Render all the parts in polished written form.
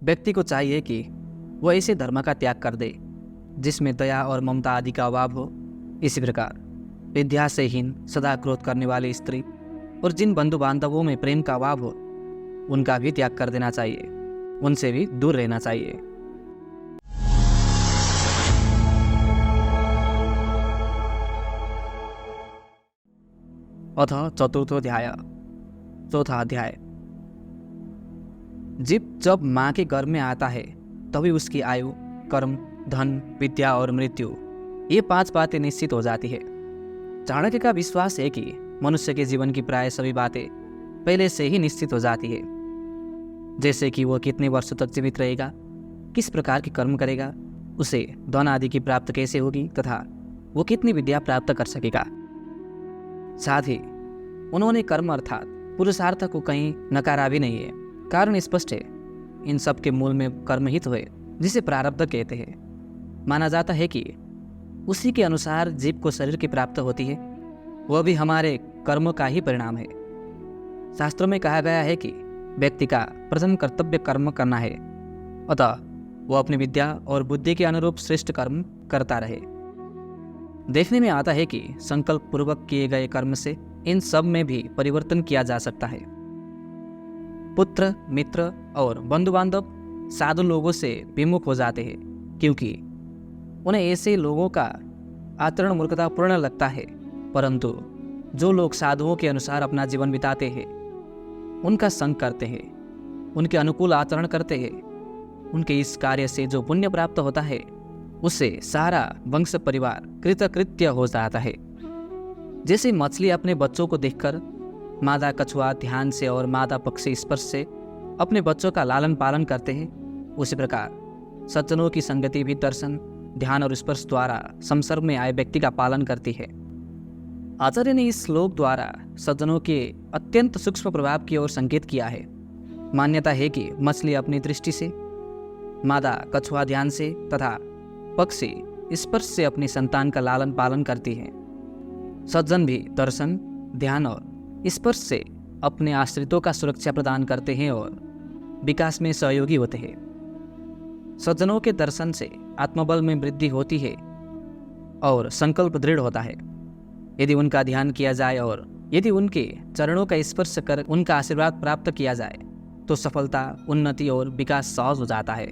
व्यक्ति को चाहिए कि वह ऐसे धर्म का त्याग कर दे जिसमें दया और ममता आदि का अभाव हो। इसी प्रकार विद्या से हीन, सदा क्रोध करने वाली स्त्री और जिन बंधु बांधवों में प्रेम का अभाव हो उनका भी त्याग कर देना चाहिए, उनसे भी दूर रहना चाहिए। अथ चतुर्थोध्याय, चौथा अध्याय। जीव जब माँ के गर्भ में आता है तभी उसकी आयु, कर्म, धन, विद्या और मृत्यु ये 5 बातें निश्चित हो जाती है। चाणक्य का विश्वास है कि मनुष्य के जीवन की प्राय सभी बातें पहले से ही निश्चित हो जाती है, जैसे कि वह कितने वर्षों तक जीवित रहेगा, किस प्रकार के कर्म करेगा, उसे धन आदि की प्राप्त कैसे होगी तथा वो कितनी विद्या प्राप्त कर सकेगा। साथ ही उन्होंने कर्म अर्थात पुरुषार्थ को कहीं नकारा भी नहीं है। कारण स्पष्ट है, इन सब के मूल में कर्म ही तो है जिसे प्रारब्ध कहते हैं। माना जाता है कि उसी के अनुसार जीव को शरीर की प्राप्त होती है, वह भी हमारे कर्मों का ही परिणाम है। शास्त्रों में कहा गया है कि व्यक्ति का प्रथम कर्तव्य कर्म करना है, अतः वह अपनी विद्या और बुद्धि के अनुरूप श्रेष्ठ कर्म करता रहे। देखने में आता है कि संकल्प पूर्वक किए गए कर्म से इन सब में भी परिवर्तन किया जा सकता है। पुत्र, मित्र और बंधु बांधव साधु लोगों से विमुख हो जाते हैं, क्योंकि उन्हें ऐसे लोगों का आचरण मूर्खतापूर्ण लगता है। परंतु जो लोग साधुओं के अनुसार अपना जीवन बिताते हैं, उनका संग करते हैं, उनके अनुकूल आचरण करते हैं, उनके इस कार्य से जो पुण्य प्राप्त होता है उससे सारा वंश परिवार कृतकृत्य हो जाता है। जैसे मछली अपने बच्चों को देखकर मादा कछुआ ध्यान से और मादा पक्षी स्पर्श से अपने बच्चों का लालन पालन करते हैं, उसी प्रकार सज्जनों की संगति भी दर्शन, ध्यान और स्पर्श द्वारा संसर्ग में आए व्यक्ति का पालन करती है। आचार्य ने इस श्लोक द्वारा सज्जनों के अत्यंत सूक्ष्म प्रभाव की ओर संकेत किया है। मान्यता है कि मछली अपनी दृष्टि से, मादा कछुआ ध्यान से तथा पक्षी स्पर्श से अपनी संतान का लालन पालन करती है। सज्जन भी दर्शन, ध्यान और स्पर्श से अपने आश्रितों का सुरक्षा प्रदान करते हैं और विकास में सहयोगी होते हैं। सज्जनों के दर्शन से आत्मबल में वृद्धि होती है और संकल्प दृढ़ होता है। यदि उनका ध्यान किया जाए और यदि उनके चरणों का स्पर्श कर उनका आशीर्वाद प्राप्त किया जाए तो सफलता, उन्नति और विकास सहज हो जाता है।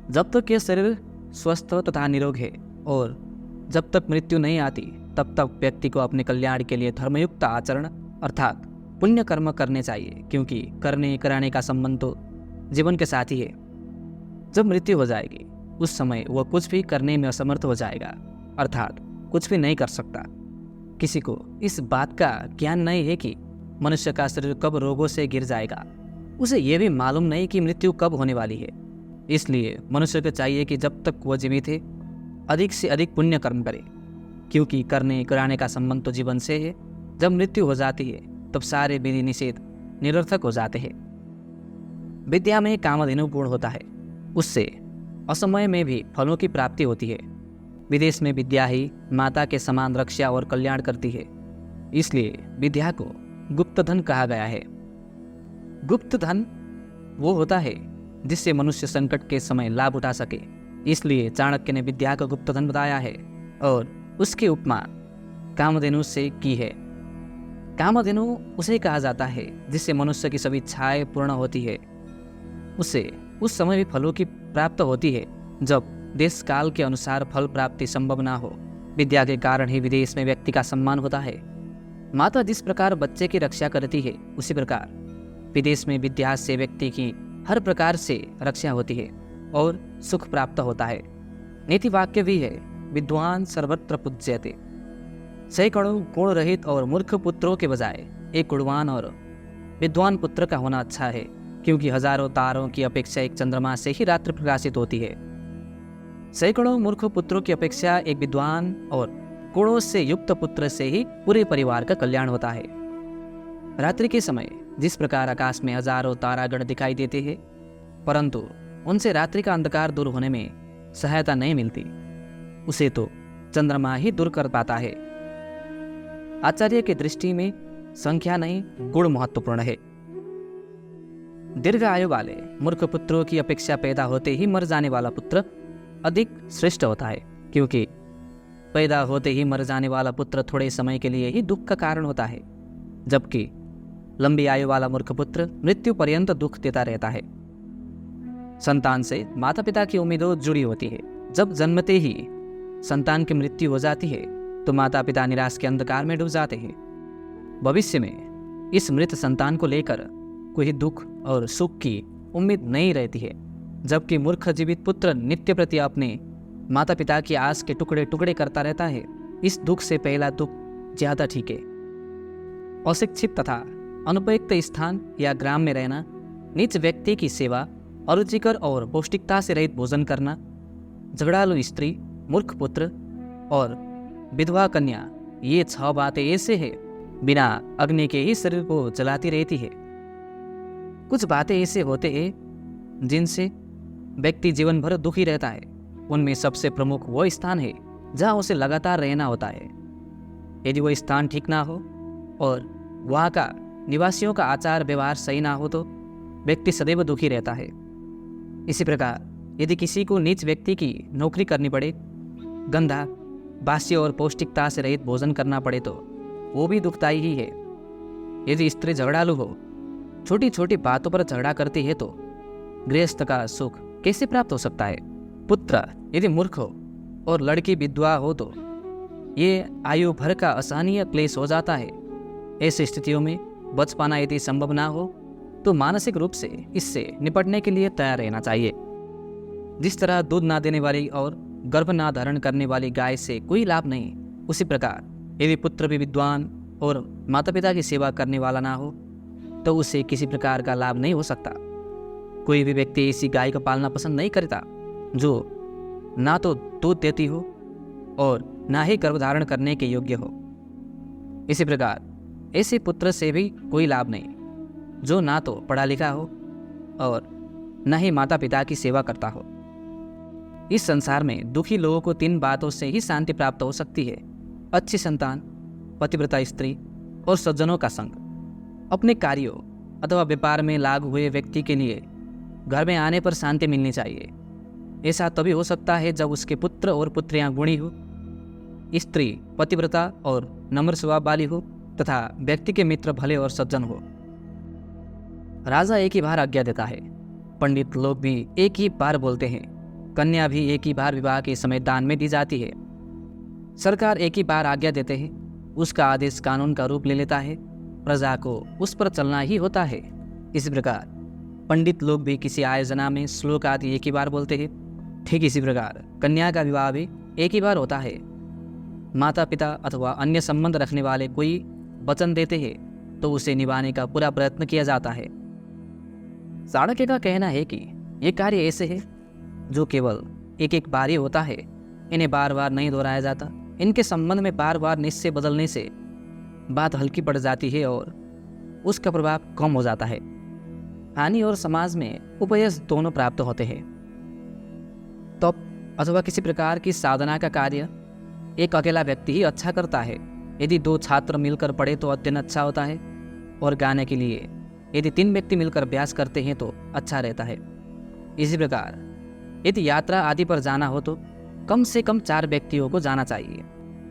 जब तक यह शरीर स्वस्थ तथा निरोग है और जब तक मृत्यु नहीं आती तब तक व्यक्ति को अपने कल्याण के लिए धर्मयुक्त आचरण अर्थात पुण्य कर्म करने चाहिए, क्योंकि करने कराने का संबंध तो जीवन के साथ ही है। जब मृत्यु हो जाएगी उस समय वह कुछ भी करने में असमर्थ हो जाएगा, अर्थात कुछ भी नहीं कर सकता। किसी को इस बात का ज्ञान नहीं है कि मनुष्य का शरीर कब रोगों से गिर जाएगा, उसे यह भी मालूम नहीं कि मृत्यु कब होने वाली है। इसलिए मनुष्य को चाहिए कि जब तक वह जीवित है अधिक से अधिक पुण्य कर्म करे, क्योंकि करने कराने का संबंध तो जीवन से है। जब मृत्यु हो जाती है तब सारे विधि निषेध निरर्थक हो जाते हैं। विद्या में कामधेनु गुण होता है, उससे असमय में भी फलों की प्राप्ति होती है। विदेश में विद्या ही माता के समान रक्षा और कल्याण करती है, इसलिए विद्या को गुप्त धन कहा गया है। गुप्त धन वो होता है जिससे मनुष्य संकट के समय लाभ उठा सके, इसलिए चाणक्य ने विद्या को गुप्त धन बताया है और उसकी उपमा कामधेनु से की है। कामधेनु उसे कहा जाता है जिससे मनुष्य की सभी इच्छाएं पूर्ण होती है। उसे उस समय भी फलों की प्राप्त होती है जब देश काल के अनुसार फल प्राप्ति संभव ना हो। विद्या के कारण ही विदेश में व्यक्ति का सम्मान होता है। माता जिस प्रकार बच्चे की रक्षा करती है, उसी प्रकार विदेश में विद्या से व्यक्ति की हर प्रकार से रक्षा होती है और सुख प्राप्त होता है। नीति वाक्य भी है, विद्वान सर्वत्र पूज्यते। सैकड़ों गुण रहित और मूर्ख पुत्रों के बजाय एक गुणवान और विद्वान पुत्र का होना अच्छा है, क्योंकि हजारों तारों की अपेक्षा एक चंद्रमा से ही रात्रि प्रकाशित होती है। सैकड़ों मूर्ख पुत्रों की अपेक्षा एक विद्वान और गुणों से युक्त पुत्र से ही पूरे परिवार का कल्याण होता है। रात्रि के समय जिस प्रकार आकाश में हजारों तारागण दिखाई देते हैं, परंतु उनसे रात्रि का अंधकार दूर होने में सहायता नहीं मिलती, उसे तो चंद्रमा ही दूर कर पाता है। आचार्य की दृष्टि में संख्या नहीं गुण महत्वपूर्ण है। दीर्घ आयु वाले मूर्ख पुत्रों की अपेक्षा पैदा होते ही मर जाने वाला पुत्र अधिक श्रेष्ठ होता है, क्योंकि पैदा होते ही मर जाने वाला पुत्र थोड़े समय के लिए ही दुख का कारण होता है, जबकि लंबी आयु वाला मूर्ख पुत्र मृत्यु पर्यंत दुख देता रहता है। संतान से माता पिता की उम्मीदें जुड़ी होती है। जब जन्मते ही संतान की मृत्यु हो जाती है तो माता पिता निराश के अंधकार में डूब जाते हैं। भविष्य में इस मृत संतान को लेकर कोई दुख और सुख की उम्मीद नहीं रहती है, जबकि मूर्ख जीवित पुत्र नित्य प्रति अपने माता पिता की आस के टुकड़े टुकड़े करता रहता है। इस दुख से पहला दुख ज्यादा ठीक है। अशिक्षित तथा अनुपयुक्त स्थान या ग्राम में रहना, नीच व्यक्ति की सेवा, अरुचिकर और पौष्टिकता से रहित भोजन करना, झगड़ालू स्त्री, मूर्ख पुत्र और विधवा कन्या, ये 6 बातें ऐसे हैं बिना अग्नि के ही शरीर को जलाती रहती है। कुछ बातें ऐसे होते हैं जिनसे व्यक्ति जीवन भर दुखी रहता है। उनमें सबसे प्रमुख वो स्थान है जहाँ उसे लगातार रहना होता है। यदि वो स्थान ठीक ना हो और वहाँ का निवासियों का आचार व्यवहार सही ना हो तो व्यक्ति सदैव दुखी रहता है। इसी प्रकार यदि किसी को नीच व्यक्ति की नौकरी करनी पड़े, गंदा, बासी और पौष्टिकता से रहित भोजन करना पड़े तो वो भी दुखदायी ही है। यदि स्त्री झगड़ालू हो, छोटी छोटी बातों पर झगड़ा करती है तो गृहस्थ का सुख कैसे प्राप्त हो सकता है। पुत्र यदि मूर्ख हो और लड़की विधवा हो तो ये आयु भर का असहनीय क्लेश हो जाता है। ऐसी स्थितियों में बच पाना यदि संभव ना हो तो मानसिक रूप से इससे निपटने के लिए तैयार रहना चाहिए। जिस तरह दूध ना देने वाली और गर्भ ना धारण करने वाली गाय से कोई लाभ नहीं, उसी प्रकार यदि पुत्र भी विद्वान और माता पिता की सेवा करने वाला ना हो तो उससे किसी प्रकार का लाभ नहीं हो सकता। कोई भी व्यक्ति ऐसी गाय का पालना पसंद नहीं करता जो ना तो दूध देती हो और ना ही गर्भधारण करने के योग्य हो। इसी प्रकार ऐसे पुत्र से भी कोई लाभ नहीं जो ना तो पढ़ा लिखा हो और न ही माता पिता की सेवा करता हो। इस संसार में दुखी लोगों को 3 बातों से ही शांति प्राप्त हो सकती है: अच्छी संतान, पतिव्रता स्त्री और सज्जनों का संग। अपने कार्यों अथवा व्यापार में लागू हुए व्यक्ति के लिए घर में आने पर शांति मिलनी चाहिए। ऐसा तभी हो सकता है जब उसके पुत्र और पुत्रियां गुणी हो, स्त्री पतिव्रता और नम्र स्वभाव वाली हो तथा व्यक्ति के मित्र भले और सज्जन हो। राजा एक ही बार आज्ञा देता है, पंडित लोग भी एक ही बार बोलते हैं, कन्या भी एक ही बार विवाह के समय दान में दी जाती है। सरकार एक ही बार आज्ञा देते हैं, उसका आदेश कानून का रूप ले लेता है, प्रजा को उस पर चलना ही होता है। इसी प्रकार पंडित लोग भी किसी आयोजना में श्लोक आदि एक ही बार बोलते हैं। ठीक इसी प्रकार कन्या का विवाह भी एक ही बार होता है। माता पिता अथवा अन्य संबंध रखने वाले कोई वचन देते हैं तो उसे निभाने का पूरा प्रयत्न किया जाता है। चाणक्य का कहना है कि ये कार्य ऐसे है जो केवल एक बार ही होता है, इन्हें बार बार नहीं दोहराया जाता। इनके संबंध में बार बार निश्चय बदलने से बात हल्की पड़ जाती है और उसका प्रभाव कम हो जाता है। हानि और समाज में उपयश दोनों प्राप्त होते हैं। तप अथवा किसी प्रकार की साधना का कार्य एक अकेला व्यक्ति ही अच्छा करता है। यदि 2 छात्र मिलकर पढ़े तो अध्ययन अच्छा होता है, और गाने के लिए यदि 3 व्यक्ति मिलकर अभ्यास करते हैं तो अच्छा रहता है। इसी प्रकार यदि यात्रा आदि पर जाना हो तो कम से कम 4 व्यक्तियों को जाना चाहिए।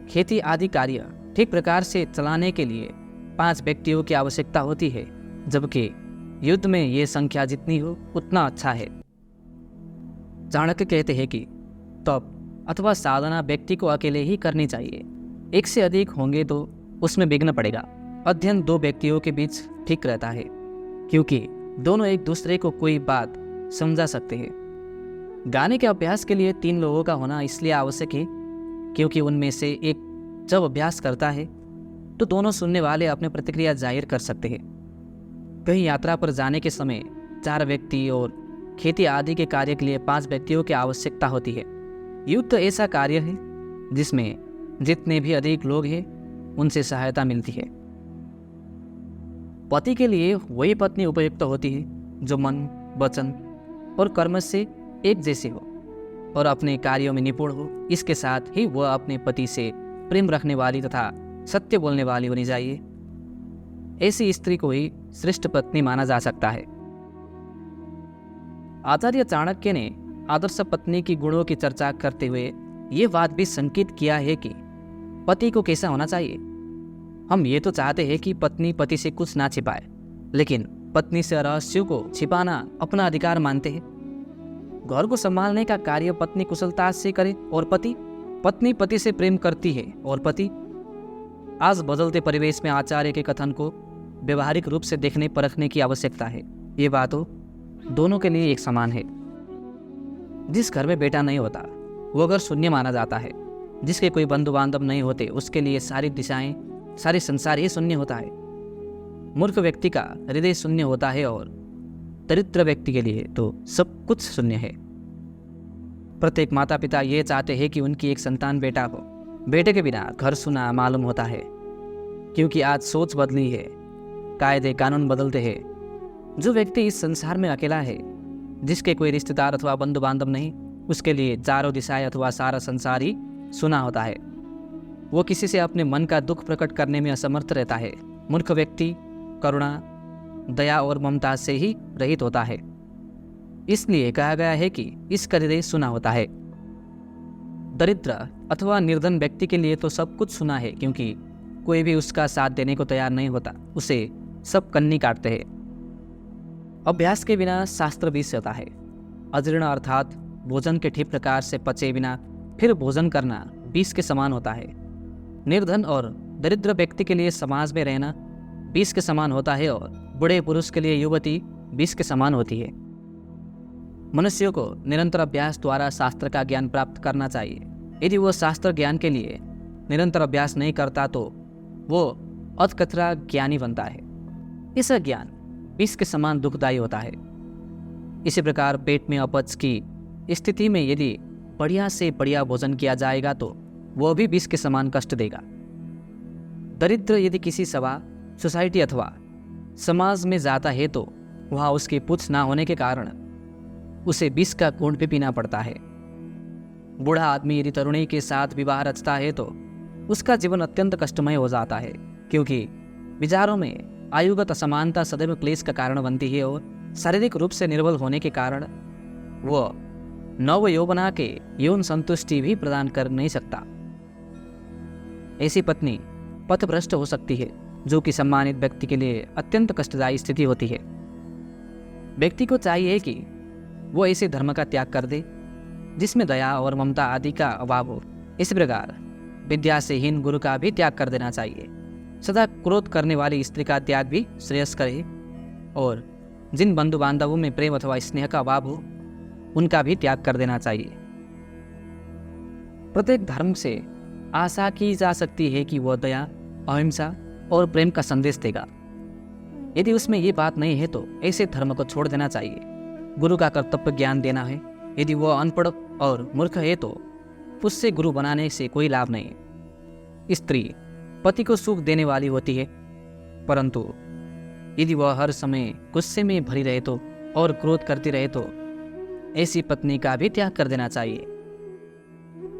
खेती आदि कार्य ठीक प्रकार से चलाने के लिए 5 व्यक्तियों की आवश्यकता होती है, जबकि युद्ध में ये संख्या जितनी हो उतना अच्छा है। चाणक्य कहते हैं कि तप अथवा साधना व्यक्ति को अकेले ही करनी चाहिए। एक से अधिक होंगे तो उसमें विघ्न पड़ेगा। अध्ययन 2 व्यक्तियों के बीच ठीक रहता है, क्योंकि दोनों एक दूसरे को कोई बात समझा सकते हैं। गाने के अभ्यास के लिए 3 लोगों का होना इसलिए आवश्यक है क्योंकि उनमें से एक जब अभ्यास करता है तो दोनों सुनने वाले अपनी प्रतिक्रिया जाहिर कर सकते हैं। कहीं यात्रा पर जाने के समय 4 व्यक्ति और खेती आदि के कार्य के लिए 5 व्यक्तियों की आवश्यकता होती है। युद्ध ऐसा कार्य है जिसमें जितने भी अधिक लोग हैं उनसे सहायता मिलती है। पति के लिए वही पत्नी उपयुक्त होती है जो मन, वचन और कर्म से एक जैसे हो और अपने कार्यों में निपुण हो। इसके साथ ही वह अपने पति से प्रेम रखने वाली तथा सत्य बोलने वाली होनी चाहिए। ऐसी स्त्री को ही श्रेष्ठ पत्नी माना जा सकता है। आचार्य चाणक्य ने आदर्श पत्नी की गुणों की चर्चा करते हुए ये बात भी संकेत किया है कि पति को कैसा होना चाहिए। हम ये तो चाहते हैं कि पत्नी पति से कुछ ना छिपाए, लेकिन पत्नी से रहस्यों को छिपाना अपना अधिकार मानते हैं। घर को संभालने का कार्य पत्नी कुशलता से करे और पत्नी पति से प्रेम करती है और पति। आज बदलते परिवेश में आचार्य के कथन को व्यवहारिक रूप से देखने परखने की आवश्यकता है। ये बातों दोनों के लिए एक समान है। जिस घर में बेटा नहीं होता वो घर शून्य माना जाता है। जिसके कोई बंधु बांधव नहीं होते उसके लिए सारी दिशाएं, सारी संसार ही शून्य होता है। मूर्ख व्यक्ति का हृदय शून्य होता है और दरिद्र व्यक्ति के लिए तो सब कुछ शून्य है। प्रत्येक माता पिता ये चाहते हैं कि उनकी एक संतान बेटा हो। बेटे के बिना घर सुना मालूम होता है, क्योंकि आज सोच बदली है, कायदे कानून बदलते हैं। जो व्यक्ति इस संसार में अकेला है, जिसके कोई रिश्तेदार अथवा बंधु बांधव नहीं, उसके लिए चारों दिशाएं अथवा सारा संसार ही सुना होता है। वो किसी से अपने मन का दुख प्रकट करने में असमर्थ रहता है। मूर्ख व्यक्ति करुणा, दया और ममता से ही रहित होता है। इसलिए कहा गया है कि इसका हृदय सुना होता है। दरिद्र अथवा निर्धन व्यक्ति के लिए तो सब कुछ सुना है, क्योंकि कोई भी उसका साथ देने को तैयार नहीं होता। उसे सब कन्नी काटते हैं। अभ्यास के बिना शास्त्र विष होता है। अजीर्ण अर्थात भोजन के ठीक प्रकार से पचे बिना फिर भोजन करना विष के समान होता है। निर्धन और दरिद्र व्यक्ति के लिए समाज में रहना विष के समान होता है और बूढ़े पुरुष के लिए युवती विष के समान होती है। मनुष्य को निरंतर अभ्यास द्वारा शास्त्र का ज्ञान प्राप्त करना चाहिए। यदि वो शास्त्र ज्ञान के लिए निरंतर अभ्यास नहीं करता तो वो अधकतरा ज्ञानी बनता है। इस ज्ञान विष के समान दुखदायी होता है। इसी प्रकार पेट में अपच की स्थिति में यदि बढ़िया से बढ़िया भोजन किया जाएगा तो वह भी विष के समान कष्ट देगा। दरिद्र यदि किसी सभा, सोसाइटी अथवा समाज में जाता है तो वहाँ उसके पुच्छ ना होने के कारण उसे विष का घूंट भी पीना पड़ता है। बूढ़ा आदमी यदि तरुणी के साथ विवाह रचता है तो उसका जीवन अत्यंत कष्टमय हो जाता है, क्योंकि विचारों में आयुगत असमानता सदैव क्लेश का कारण बनती है और शारीरिक रूप से निर्बल होने के कारण वह नव यौवना के यौन संतुष्टि भी प्रदान कर नहीं सकता। ऐसी पत्नी पथभ्रष्ट हो सकती है, जो कि सम्मानित व्यक्ति के लिए अत्यंत कष्टदायी स्थिति होती है। व्यक्ति को चाहिए कि वो ऐसे धर्म का त्याग कर दे जिसमें दया और ममता आदि का अभाव हो। इस प्रकार विद्या से हीन गुरु का भी त्याग कर देना चाहिए। सदा क्रोध करने वाली स्त्री का त्याग भी श्रेयस्कर है और जिन बंधु बांधवों में प्रेम अथवा स्नेह का अभाव हो उनका भी त्याग कर देना चाहिए। प्रत्येक धर्म से आशा की जा सकती है कि वह दया, अहिंसा और प्रेम का संदेश देगा। यदि उसमें ये बात नहीं है तो ऐसे धर्म को छोड़ देना चाहिए। गुरु का कर्तव्य ज्ञान देना है। यदि वह अनपढ़ और मूर्ख है तो उससे गुरु बनाने से कोई लाभ नहीं। स्त्री पति को सुख देने वाली होती है, परंतु यदि वह हर समय गुस्से में भरी रहे तो और क्रोध करती रहे तो ऐसी पत्नी का भी त्याग कर देना चाहिए।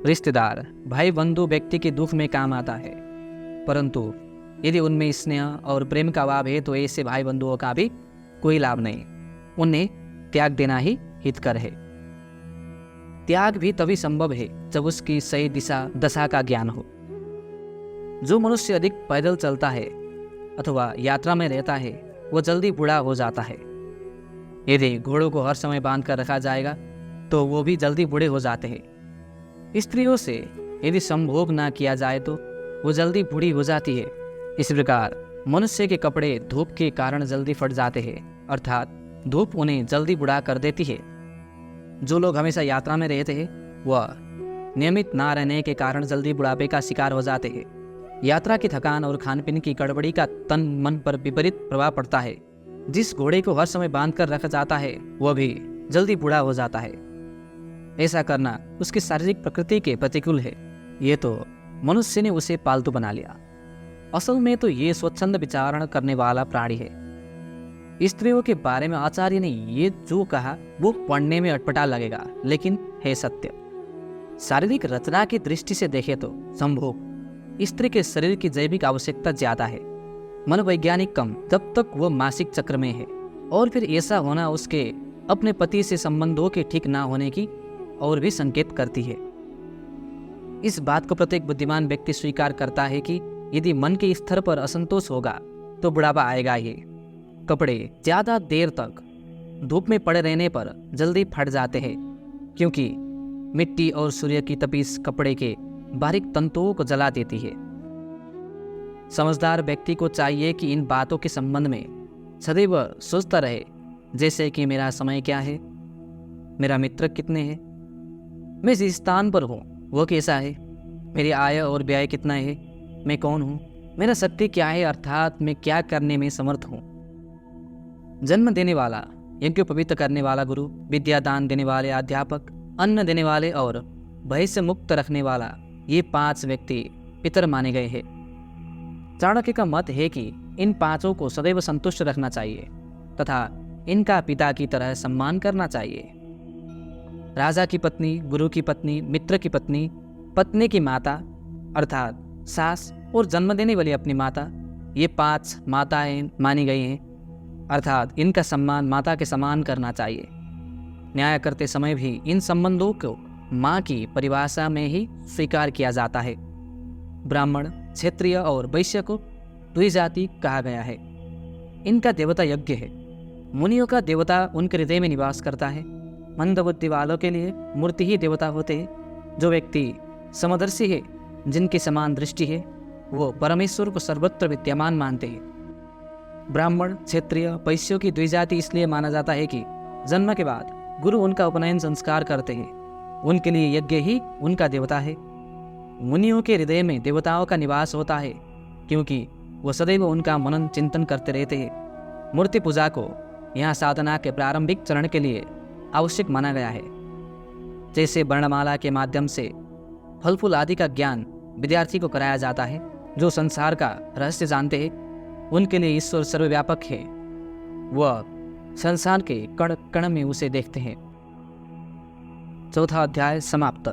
रिश्तेदार, भाई बंधु व्यक्ति के दुख में काम आता है, परंतु यदि उनमें स्नेह और प्रेम का अभाव है तो ऐसे भाई बंधुओं का भी कोई लाभ नहीं। उन्हें त्याग देना ही हितकर है। त्याग भी तभी संभव है जब उसकी सही दशा का ज्ञान हो। जो मनुष्य अधिक पैदल चलता है अथवा यात्रा में रहता है वो जल्दी बूढ़ा हो जाता है। यदि घोड़ों को हर समय बांध कर रखा जाएगा तो वो भी जल्दी बूढ़े हो जाते हैं। स्त्रियों से यदि संभोग ना किया जाए तो वो जल्दी बूढ़ी हो जाती है। इस प्रकार मनुष्य के कपड़े धूप के कारण जल्दी फट जाते हैं, अर्थात धूप उन्हें जल्दी बूढ़ा कर देती है। जो लोग हमेशा यात्रा में रहते हैं वह नियमित ना रहने के कारण जल्दी बुढ़ापे का शिकार हो जाते हैं। यात्रा की थकान और खान पीन की गड़बड़ी का तन मन पर विपरीत प्रभाव पड़ता है। जिस घोड़े को हर समय बांध कर रखा जाता है वह भी जल्दी बूढ़ा हो जाता है। ऐसा करना उसकी शारीरिक प्रकृति के प्रतिकूल है। ये तो मनुष्य ने उसे पालतू बना लिया। असल में तो ये स्वच्छंद विचारण करने वाला प्राणी है। स्त्रियों के बारे में आचार्य ने ये जो कहा वो पढ़ने में अटपटा लगेगा, लेकिन है सत्य। शारीरिक रचना की दृष्टि से देखें तो संभोग स्त्री के शरीर की जैविक आवश्यकता ज्यादा है, मनोवैज्ञानिक कम, जब तक वह मासिक चक्र में है, और फिर ऐसा होना उसके अपने पति से संबंधों के ठीक ना होने की और भी संकेत करती है। इस बात को प्रत्येक बुद्धिमान व्यक्ति स्वीकार करता है कि यदि मन के स्तर पर असंतोष होगा तो बुढ़ापा आएगा ही। कपड़े ज्यादा देर तक धूप में पड़े रहने पर जल्दी फट जाते हैं, क्योंकि मिट्टी और सूर्य की तपिश कपड़े के बारीक तंतुओं को जला देती है। समझदार व्यक्ति को चाहिए कि इन बातों के संबंध में सदैव सोचता रहे, जैसे कि मेरा समय क्या है, मेरा मित्र कितने हैं, मैं जिस स्थान पर हूँ वो कैसा है, मेरी आय और व्यय कितना है, मैं कौन हूँ, मेरा शक्ति क्या है, अर्थात मैं क्या करने में समर्थ हूँ। जन्म देने वाला, यज्ञ पवित्र करने वाला गुरु, विद्या दान देने वाले अध्यापक, अन्न देने वाले और भय से मुक्त रखने वाला, ये 5 व्यक्ति पितर माने गए हैं। चाणक्य का मत है कि इन 5 को सदैव संतुष्ट रखना चाहिए तथा इनका पिता की तरह सम्मान करना चाहिए। राजा की पत्नी, गुरु की पत्नी, मित्र की पत्नी, पत्नी की माता अर्थात सास और जन्म देने वाली अपनी माता, ये 5 माताएं मानी गई हैं, अर्थात इनका सम्मान माता के समान करना चाहिए। न्याय करते समय भी इन संबंधों को माँ की परिभाषा में ही स्वीकार किया जाता है। ब्राह्मण, क्षत्रिय और वैश्य को द्विजाति कहा गया है। इनका देवता यज्ञ है। मुनियों का देवता उनके हृदय में निवास करता है। मंदबुद्धि वालों के लिए मूर्ति ही देवता होते हैं। जो व्यक्ति समदर्शी है, जिनकी समान दृष्टि है, वो परमेश्वर को सर्वत्र विद्यमान मानते हैं। ब्राह्मण, क्षत्रिय, वैश्यों की द्विजाति इसलिए माना जाता है कि जन्म के बाद गुरु उनका उपनयन संस्कार करते हैं। उनके लिए यज्ञ ही उनका देवता है। मुनियों के हृदय में देवताओं का निवास होता है, क्योंकि वो सदैव उनका मनन चिंतन करते रहते हैं। मूर्ति पूजा को यहाँ साधना के प्रारंभिक चरण के लिए आवश्यक माना गया है। जैसे वर्णमाला के माध्यम से फल फूल आदि का ज्ञान विद्यार्थी को कराया जाता है। जो संसार का रहस्य जानते हैं, उनके लिए ईश्वर सर्वव्यापक है। वह संसार के कण कण में उसे देखते हैं। चौथा अध्याय समाप्त।